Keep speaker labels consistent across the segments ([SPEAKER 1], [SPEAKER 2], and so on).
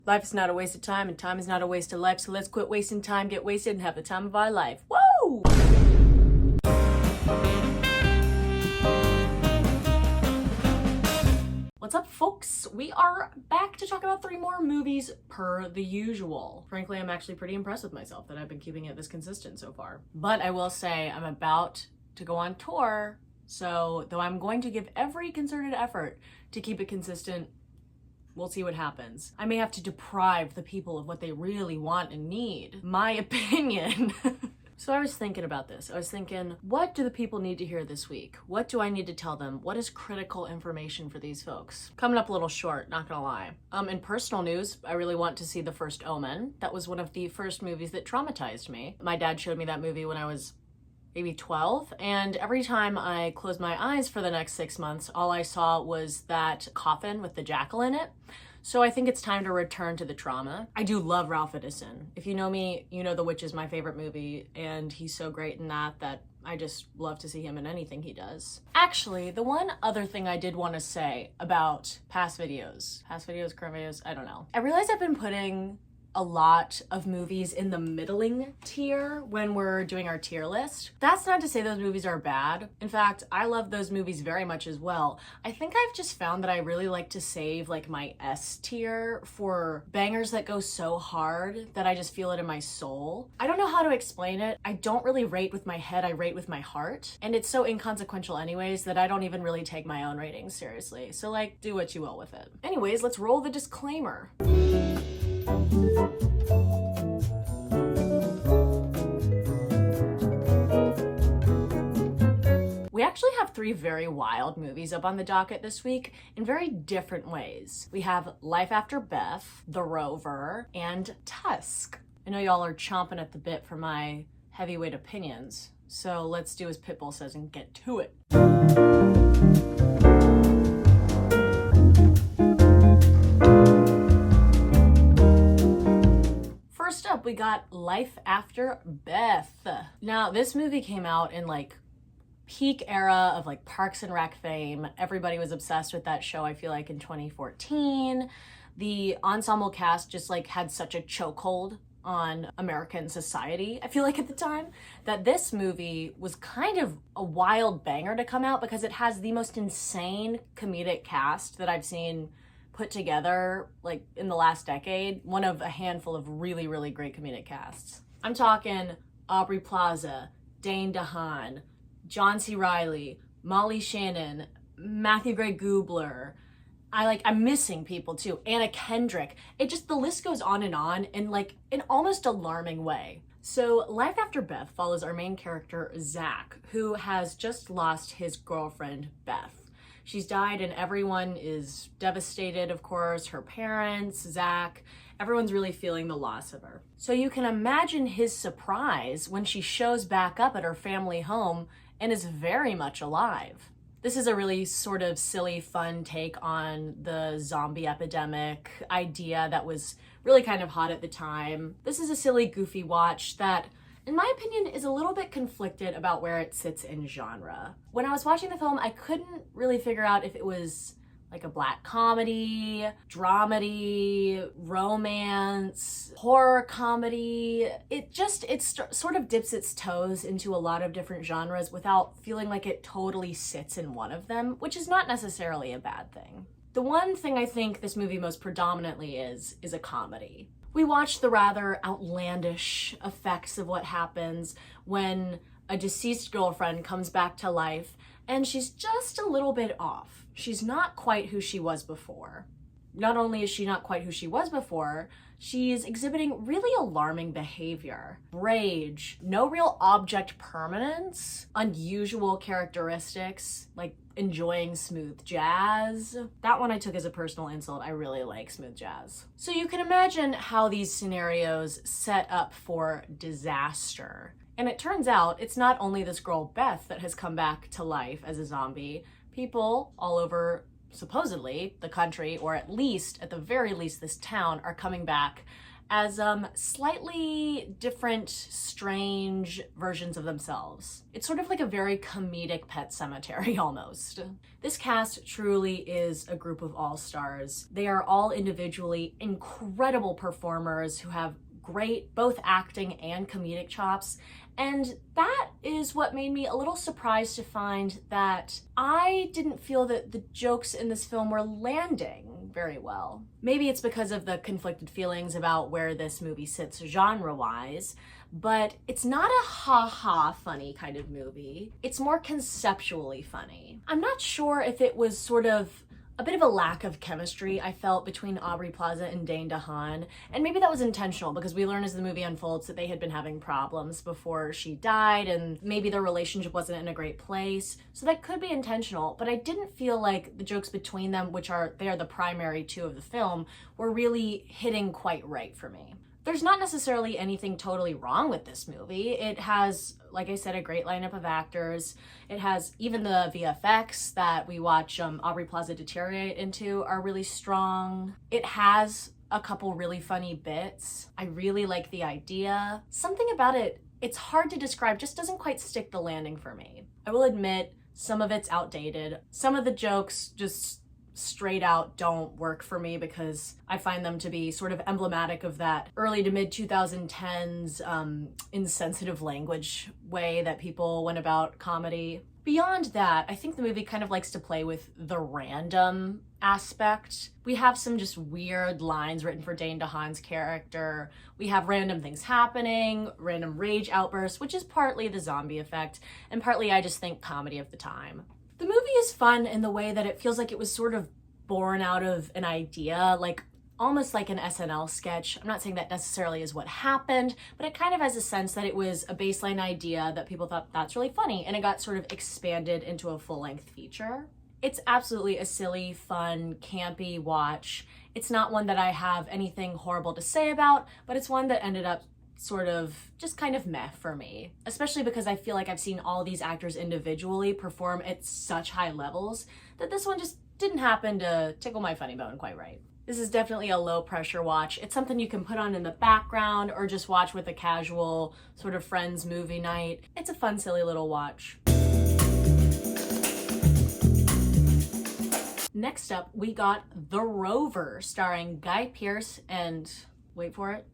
[SPEAKER 1] Life is not a waste of time, and time is not a waste of life, so let's quit wasting time, get wasted, and have the time of our life. Woo! What's up, folks? We are back to talk about 3 more movies per the usual. Frankly, I'm actually pretty impressed with myself that I've been keeping it this consistent so far. But I will say I'm about to go on tour, so though I'm going to give every concerted effort to keep it consistent, we'll see what happens. I may have to deprive the people of what they really want and need. My opinion. So I was thinking about this. I was thinking, what do the people need to hear this week? What do I need to tell them? What is critical information for these folks? Coming up a little short, not gonna lie. In personal news, I really want to see The First Omen. That was one of the first movies that traumatized me. My dad showed me that movie when I was maybe 12, and every time I closed my eyes for the next 6 months, all I saw was that coffin with the jackal in it. So I think it's time to return to the trauma. I do love Ralph Ineson. If you know me, you know The Witch is my favorite movie, and he's so great in that I just love to see him in anything he does. Actually, the one other thing I did want to say about past videos, current videos, I don't know. I realize I've been putting a lot of movies in the middling tier when we're doing our tier list. That's not to say those movies are bad. In fact, I love those movies very much as well. I think I've just found that I really like to save like my S tier for bangers that go so hard that I just feel it in my soul. I don't know how to explain it. I don't really rate with my head, I rate with my heart. And it's so inconsequential anyways that I don't even really take my own ratings seriously. So like, do what you will with it. Anyways, let's roll the disclaimer. We actually have 3 very wild movies up on the docket this week in very different ways. We have Life After Beth, The Rover, and Tusk. I know y'all are chomping at the bit for my heavyweight opinions, so let's do as Pitbull says and get to it. First up, we got Life After Beth. Now, this movie came out in like peak era of like Parks and Rec fame. Everybody was obsessed with that show, I feel like, in 2014. The ensemble cast just like had such a chokehold on American society, I feel like, at the time, that this movie was kind of a wild banger to come out because it has the most insane comedic cast that I've seen put together like in the last decade. One of a handful of really, really great comedic casts. I'm talking Aubrey Plaza, Dane DeHaan, John C. Reilly, Molly Shannon, Matthew Gray Gubler. I'm missing people too. Anna Kendrick. The list goes on in like an almost alarming way. So Life After Beth follows our main character, Zach, who has just lost his girlfriend, Beth. She's died and everyone is devastated, of course. Her parents, Zach, everyone's really feeling the loss of her. So you can imagine his surprise when she shows back up at her family home and is very much alive. This is a really sort of silly, fun take on the zombie epidemic idea that was really kind of hot at the time. This is a silly, goofy watch that, in my opinion, is a little bit conflicted about where it sits in genre. When I was watching the film, I couldn't really figure out if it was like a black comedy, dramedy, romance, horror comedy. It sort of dips its toes into a lot of different genres without feeling like it totally sits in one of them, which is not necessarily a bad thing. The one thing I think this movie most predominantly is a comedy. We watch the rather outlandish effects of what happens when a deceased girlfriend comes back to life and she's just a little bit off. She's not quite who she was before. Not only is she not quite who she was before, she's exhibiting really alarming behavior. Rage, no real object permanence, unusual characteristics, like enjoying smooth jazz. That one I took as a personal insult. I really like smooth jazz. So you can imagine how these scenarios set up for disaster. And it turns out it's not only this girl Beth that has come back to life as a zombie. People all over, supposedly, the country, or at the very least this town, are coming back as slightly different, strange versions of themselves. It's sort of like a very comedic Pet Sematary almost. This cast truly is a group of all-stars. They are all individually incredible performers who have great both acting and comedic chops, and that is what made me a little surprised to find that I didn't feel that the jokes in this film were landing very well. Maybe it's because of the conflicted feelings about where this movie sits genre-wise, but it's not a ha-ha funny kind of movie. It's more conceptually funny. I'm not sure if it was sort of a bit of a lack of chemistry I felt between Aubrey Plaza and Dane DeHaan, and maybe that was intentional because we learn as the movie unfolds that they had been having problems before she died, and maybe their relationship wasn't in a great place, so that could be intentional, but I didn't feel like the jokes between them, they are the primary two of the film, were really hitting quite right for me. There's not necessarily anything totally wrong with this movie. It has, like I said, a great lineup of actors. It has even the VFX that we watch Aubrey Plaza deteriorate into are really strong. It has a couple really funny bits. I really like the idea. Something about it, it's hard to describe, just doesn't quite stick the landing for me. I will admit, some of it's outdated. Some of the jokes just straight out don't work for me because I find them to be sort of emblematic of that early to mid 2010s insensitive language way that people went about comedy. Beyond that, I think the movie kind of likes to play with the random aspect. We have some just weird lines written for Dane DeHaan's character. We have random things happening, random rage outbursts, which is partly the zombie effect, and partly I just think comedy of the time. The movie is fun in the way that it feels like it was sort of born out of an idea, like almost like an SNL sketch. I'm not saying that necessarily is what happened, but it kind of has a sense that it was a baseline idea that people thought that's really funny, and it got sort of expanded into a full-length feature. It's absolutely a silly, fun, campy watch. It's not one that I have anything horrible to say about, but it's one that ended up sort of just kind of meh for me, especially because I feel like I've seen all these actors individually perform at such high levels that this one just didn't happen to tickle my funny bone quite right. This is definitely a low pressure watch. It's something you can put on in the background or just watch with a casual sort of friends movie night. It's a fun, silly little watch. Next up, we got The Rover, starring Guy Pearce and, wait for it,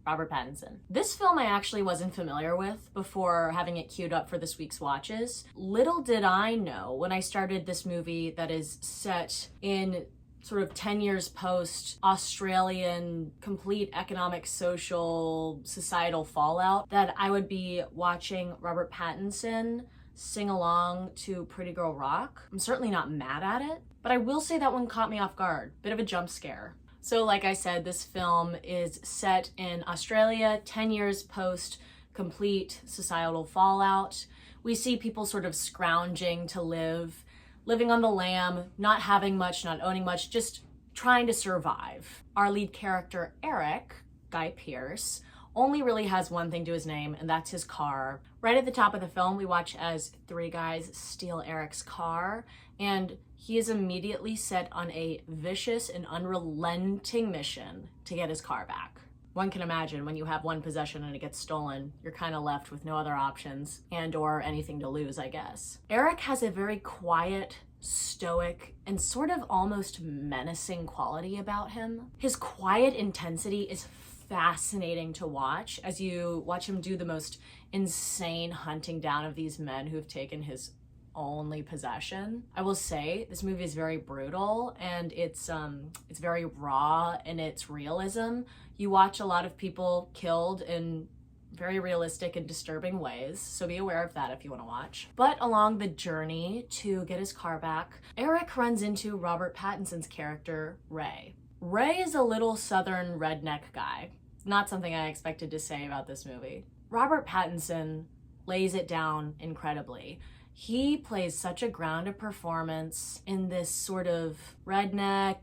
[SPEAKER 1] Robert Pattinson. This film I actually wasn't familiar with before having it queued up for this week's watches. Little did I know when I started this movie that is set in sort of 10 years post Australian complete economic, social, societal fallout that I would be watching Robert Pattinson sing along to Pretty Girl Rock. I'm certainly not mad at it, but I will say that one caught me off guard. Bit of a jump scare. So like I said, this film is set in Australia, 10 years post complete societal fallout. We see people sort of scrounging to living on the lam, not having much, not owning much, just trying to survive. Our lead character, Eric, Guy Pearce, only really has one thing to his name, and that's his car. Right at the top of the film, we watch as three guys steal Eric's car, and he is immediately set on a vicious and unrelenting mission to get his car back. One can imagine when you have one possession and it gets stolen, you're kind of left with no other options and or anything to lose, I guess. Eric has a very quiet, stoic, and sort of almost menacing quality about him. His quiet intensity is fascinating to watch as you watch him do the most insane hunting down of these men who've taken his only possession. I will say this movie is very brutal and it's very raw in its realism. You watch a lot of people killed in very realistic and disturbing ways, so be aware of that if you want to watch. But along the journey to get his car back, Eric runs into Robert Pattinson's character, Ray. Ray is a little southern redneck guy. Not something I expected to say about this movie. Robert Pattinson lays it down incredibly. He plays such a grounded performance in this sort of redneck,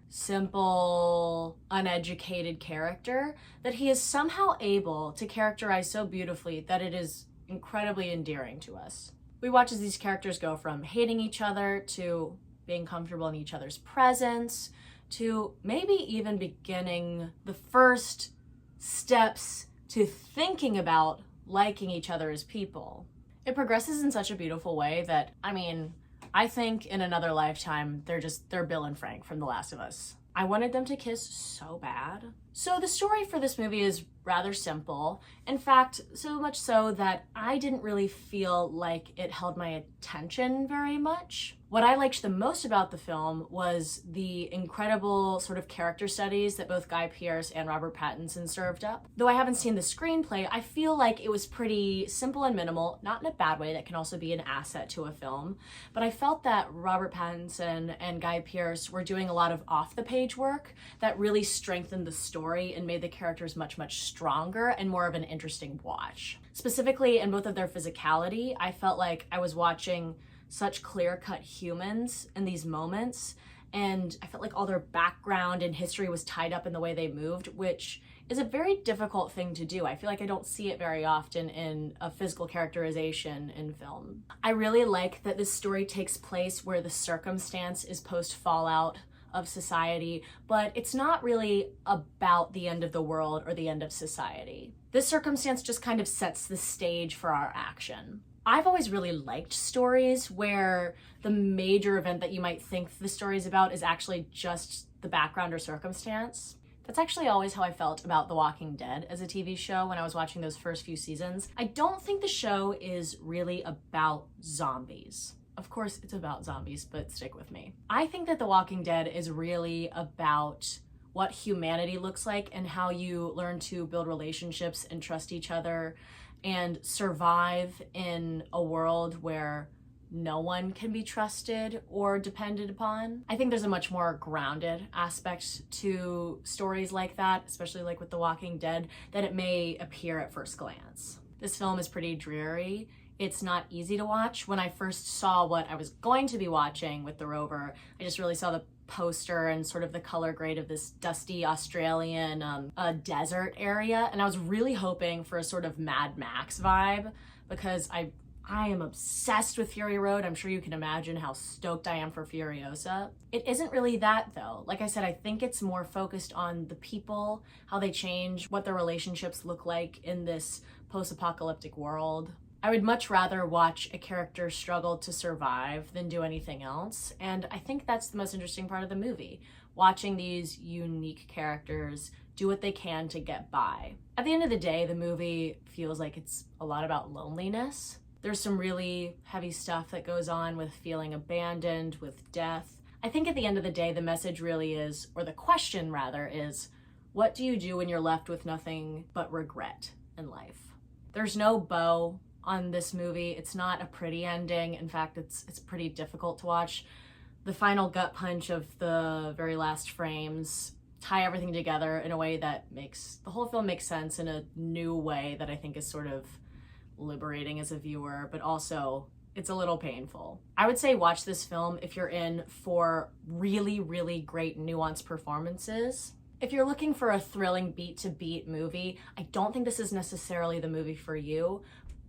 [SPEAKER 1] simple, uneducated character that he is somehow able to characterize so beautifully that it is incredibly endearing to us. We watch as these characters go from hating each other to being comfortable in each other's presence, to maybe even beginning the first steps to thinking about liking each other as people. It progresses in such a beautiful way that, I mean, I think in another lifetime, they're Bill and Frank from The Last of Us. I wanted them to kiss so bad. So the story for this movie is rather simple. In fact, so much so that I didn't really feel like it held my attention very much. What I liked the most about the film was the incredible sort of character studies that both Guy Pearce and Robert Pattinson served up. Though I haven't seen the screenplay, I feel like it was pretty simple and minimal, not in a bad way, that can also be an asset to a film. But I felt that Robert Pattinson and Guy Pearce were doing a lot of off-the-page work that really strengthened the story and made the characters much, much stronger and more of an interesting watch. Specifically, in both of their physicality, I felt like I was watching such clear-cut humans in these moments, and I felt like all their background and history was tied up in the way they moved, which is a very difficult thing to do. I feel like I don't see it very often in a physical characterization in film. I really like that this story takes place where the circumstance is post-fallout of society, but it's not really about the end of the world or the end of society. This circumstance just kind of sets the stage for our action. I've always really liked stories where the major event that you might think the story is about is actually just the background or circumstance. That's actually always how I felt about The Walking Dead as a TV show when I was watching those first few seasons. I don't think the show is really about zombies. Of course, it's about zombies, but stick with me. I think that The Walking Dead is really about what humanity looks like and how you learn to build relationships and trust each other and survive in a world where no one can be trusted or depended upon. I think there's a much more grounded aspect to stories like that, especially like with The Walking Dead, than it may appear at first glance. This film is pretty dreary. It's not easy to watch. When I first saw what I was going to be watching with the Rover, I just really saw the poster and sort of the color grade of this dusty Australian desert area, and I was really hoping for a sort of Mad Max vibe because I am obsessed with Fury Road. I'm sure you can imagine how stoked I am for Furiosa. It isn't really that though. Like I said, I think it's more focused on the people, how they change, what their relationships look like in this post-apocalyptic world. I would much rather watch a character struggle to survive than do anything else, and I think that's the most interesting part of the movie, watching these unique characters do what they can to get by. At the end of the day, the movie feels like it's a lot about loneliness. There's some really heavy stuff that goes on with feeling abandoned, with death. I think at the end of the day, the message really is, or the question rather, is, what do you do when you're left with nothing but regret in life? There's no bow on this movie. It's not a pretty ending. In fact, it's pretty difficult to watch. The final gut punch of the very last frames tie everything together in a way that makes the whole film make sense in a new way that I think is sort of liberating as a viewer, but also it's a little painful. I would say watch this film if you're in for really, really great nuanced performances. If you're looking for a thrilling beat-to-beat movie, I don't think this is necessarily the movie for you,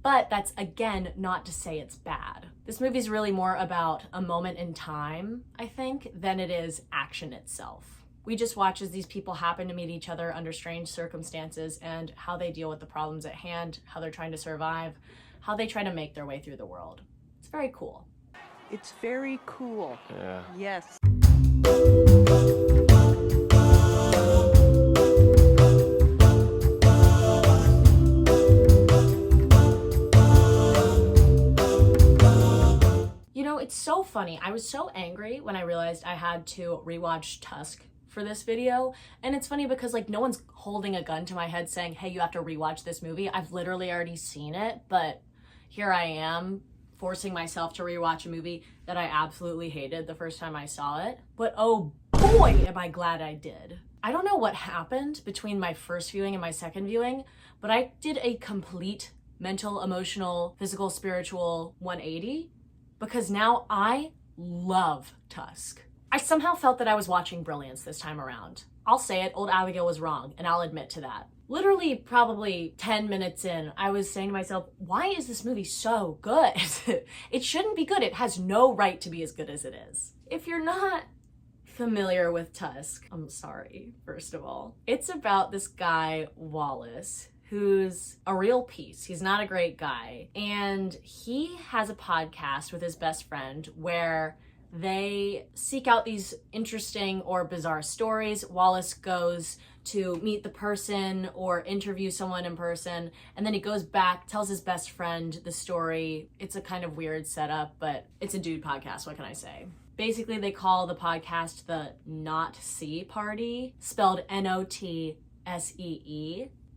[SPEAKER 1] but that's, again, not to say it's bad. This movie is really more about a moment in time, I think, than it is action itself. We just watch as these people happen to meet each other under strange circumstances and how they deal with the problems at hand, how they're trying to survive, how they try to make their way through the world. It's very cool.
[SPEAKER 2] It's very cool.
[SPEAKER 3] Yeah.
[SPEAKER 2] Yes.
[SPEAKER 1] You know, it's so funny. I was so angry when I realized I had to rewatch Tusk for this video. And it's funny because like no one's holding a gun to my head saying, hey, you have to rewatch this movie. I've literally already seen it, but here I am forcing myself to rewatch a movie that I absolutely hated the first time I saw it. But oh boy, am I glad I did. I don't know what happened between my first viewing and my second viewing, but I did a complete mental, emotional, physical, spiritual 180 because now I love Tusk. I somehow felt that I was watching Brilliance this time around. I'll say it, old Abigail was wrong, and I'll admit to that. Literally, probably 10 minutes in, I was saying to myself, why is this movie so good? It shouldn't be good. It has no right to be as good as it is. If you're not familiar with Tusk, I'm sorry, first of all. It's about this guy, Wallace, who's a real piece. He's not a great guy. And he has a podcast with his best friend where they seek out these interesting or bizarre stories. Wallace goes to meet the person or interview someone in person, and then he goes back, tells his best friend the story. It's a kind of weird setup, but it's a dude podcast, what can I say? Basically, they call the podcast the Not See Party, spelled Notsee.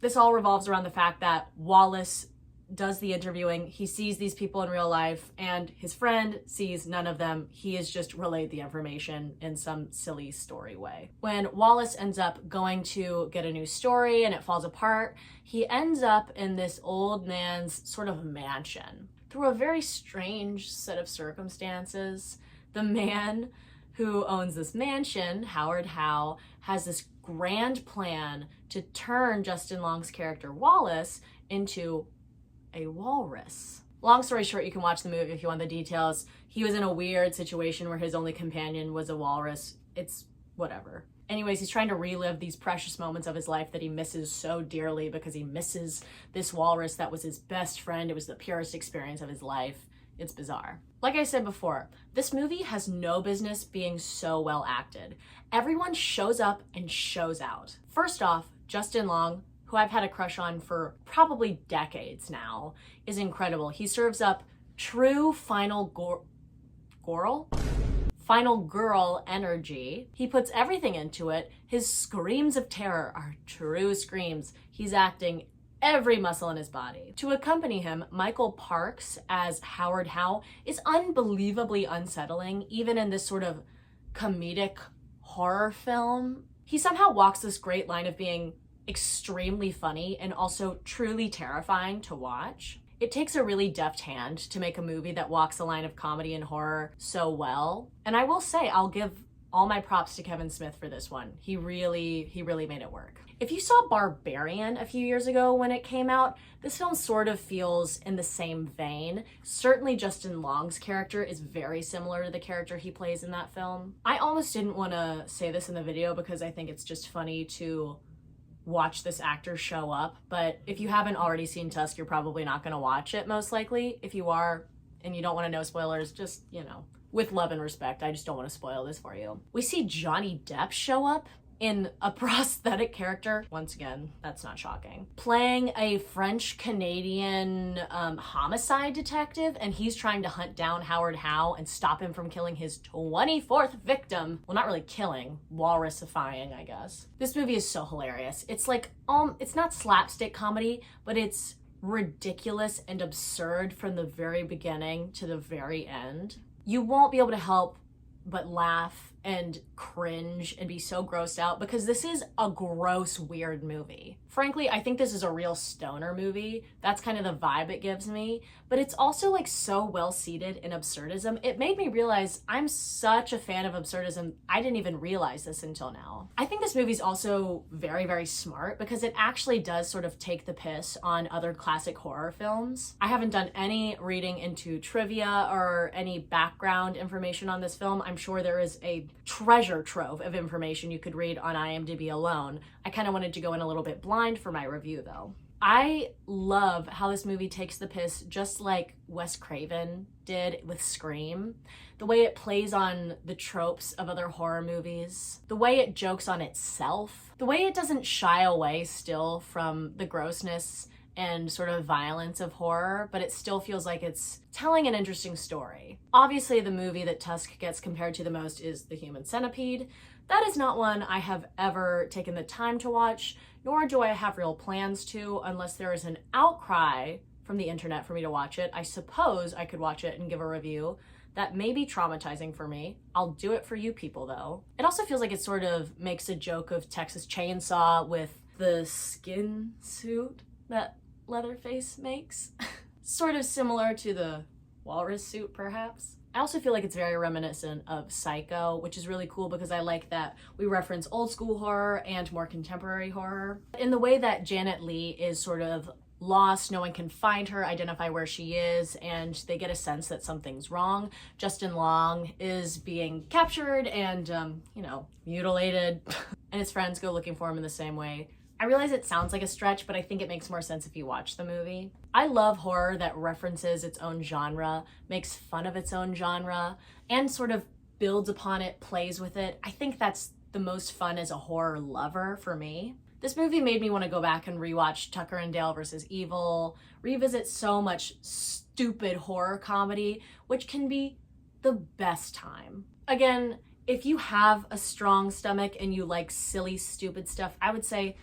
[SPEAKER 1] This all revolves around the fact that Wallace does the interviewing, he sees these people in real life, and his friend sees none of them. He has just relayed the information in some silly story way. When Wallace ends up going to get a new story and it falls apart, he ends up in this old man's sort of mansion. Through a very strange set of circumstances, the man who owns this mansion, Howard Howe, has this grand plan to turn Justin Long's character Wallace into a walrus. Long story short, you can watch the movie if you want the details. He was in a weird situation where his only companion was a walrus. It's whatever. Anyways, he's trying to relive these precious moments of his life that he misses so dearly because he misses this walrus that was his best friend. It was the purest experience of his life. It's bizarre. Like I said before, this movie has no business being so well acted. Everyone shows up and shows out. First off, Justin Long, who I've had a crush on for probably decades now, is incredible. He serves up true final girl energy. He puts everything into it. His screams of terror are true screams. He's acting every muscle in his body. To accompany him, Michael Parks as Howard Howe is unbelievably unsettling, even in this sort of comedic horror film. He somehow walks this great line of being extremely funny and also truly terrifying to watch. It takes a really deft hand to make a movie that walks the line of comedy and horror so well. And I will say, I'll give all my props to Kevin Smith for this one. He really made it work. If you saw Barbarian a few years ago when it came out, this film sort of feels in the same vein. Certainly Justin Long's character is very similar to the character he plays in that film. I almost didn't want to say this in the video because I think it's just funny to watch this actor show up, but if you haven't already seen Tusk, you're probably not going to watch it, most likely. If you are and you don't want to know spoilers, just, with love and respect, I just don't want to spoil this for you. We see Johnny Depp show up in a prosthetic character. Once again, that's not shocking. Playing a French-Canadian homicide detective, and he's trying to hunt down Howard Howe and stop him from killing his 24th victim. Well, not really killing, walrusifying, I guess. This movie is so hilarious. It's like, it's not slapstick comedy, but it's ridiculous and absurd from the very beginning to the very end. You won't be able to help but laugh and cringe and be so grossed out because this is a gross, weird movie. Frankly, I think this is a real stoner movie. That's kind of the vibe it gives me, but it's also like so well seated in absurdism. It made me realize I'm such a fan of absurdism. I didn't even realize this until now. I think this movie's also very smart because it actually does sort of take the piss on other classic horror films. I haven't done any reading into trivia or any background information on this film. I'm sure there is a treasure trove of information you could read on IMDb alone. I kind of wanted to go in a little bit blind for my review though. I love how this movie takes the piss just like Wes Craven did with Scream. The way it plays on the tropes of other horror movies, the way it jokes on itself, the way it doesn't shy away still from the grossness and sort of violence of horror, but it still feels like it's telling an interesting story. Obviously, the movie that Tusk gets compared to the most is The Human Centipede. That is not one I have ever taken the time to watch, nor do I have real plans to, unless there is an outcry from the internet for me to watch it. I suppose I could watch it and give a review. That may be traumatizing for me. I'll do it for you people, though. It also feels like it sort of makes a joke of Texas Chainsaw with the skin suit that Leatherface makes. Sort of similar to the walrus suit, perhaps. I also feel like it's very reminiscent of Psycho, which is really cool because I like that we reference old school horror and more contemporary horror. In the way that Janet Leigh is sort of lost, no one can find her, identify where she is, and they get a sense that something's wrong. Justin Long is being captured and, mutilated, and his friends go looking for him in the same way. I realize it sounds like a stretch, but I think it makes more sense if you watch the movie. I love horror that references its own genre, makes fun of its own genre, and sort of builds upon it, plays with it. I think that's the most fun as a horror lover for me. This movie made me want to go back and rewatch Tucker and Dale vs. Evil, revisit so much stupid horror comedy, which can be the best time. Again, if you have a strong stomach and you like silly, stupid stuff, I would say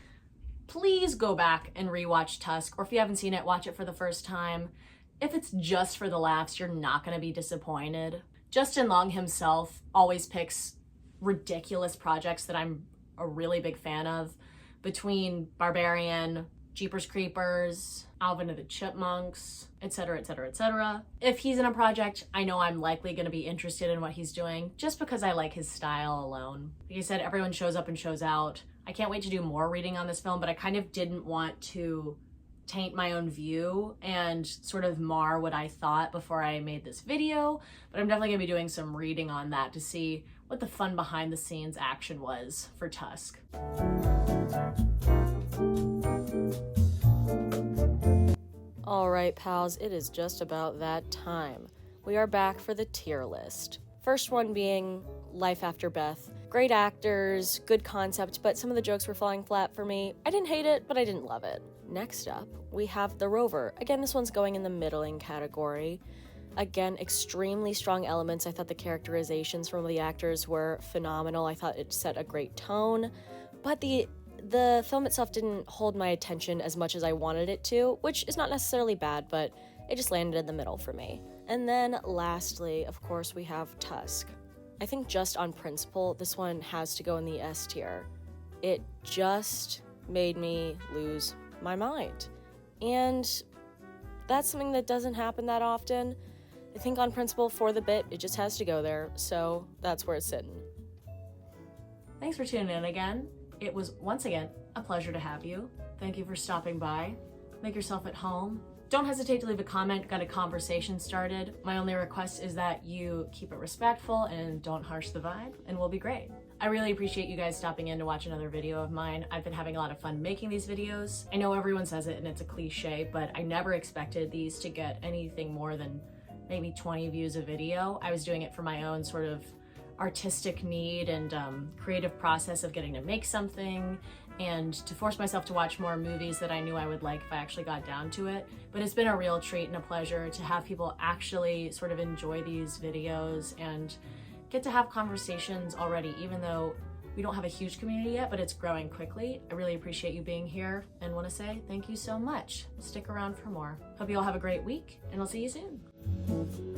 [SPEAKER 1] please go back and rewatch Tusk, or if you haven't seen it, watch it for the first time. If it's just for the laughs, you're not going to be disappointed. Justin Long himself always picks ridiculous projects that I'm a really big fan of, between Barbarian, Jeepers Creepers, Alvin and the Chipmunks, etc., etc., etc. If he's in a project, I know I'm likely going to be interested in what he's doing, just because I like his style alone. Like I said, everyone shows up and shows out. I can't wait to do more reading on this film, but I kind of didn't want to taint my own view and sort of mar what I thought before I made this video, but I'm definitely going to be doing some reading on that to see what the fun behind the scenes action was for Tusk. All right, pals, it is just about that time. We are back for the tier list. First one being Life After Beth. Great actors, good concept, but some of the jokes were falling flat for me. I didn't hate it, but I didn't love it. Next up, we have The Rover. Again, this one's going in the middling category. Again, extremely strong elements. I thought the characterizations from the actors were phenomenal. I thought it set a great tone, but the film itself didn't hold my attention as much as I wanted it to, which is not necessarily bad, but it just landed in the middle for me. And then lastly, of course, we have Tusk. I think just on principle, this one has to go in the S tier. It just made me lose my mind. And that's something that doesn't happen that often. I think on principle, for the bit, it just has to go there, so that's where it's sitting. Thanks for tuning in again. It was, once again, a pleasure to have you. Thank you for stopping by. Make yourself at home. Don't hesitate to leave a comment, get a conversation started. My only request is that you keep it respectful and don't harsh the vibe, and we'll be great. I really appreciate you guys stopping in to watch another video of mine. I've been having a lot of fun making these videos. I know everyone says it and it's a cliche, but I never expected these to get anything more than maybe 20 views a video. I was doing it for my own sort of artistic need and creative process of getting to make something, and to force myself to watch more movies that I knew I would like if I actually got down to it. But it's been a real treat and a pleasure to have people actually sort of enjoy these videos and get to have conversations already, even though we don't have a huge community yet, but it's growing quickly. I really appreciate you being here and want to say thank you so much. Stick around for more. Hope you all have a great week, and I'll see you soon.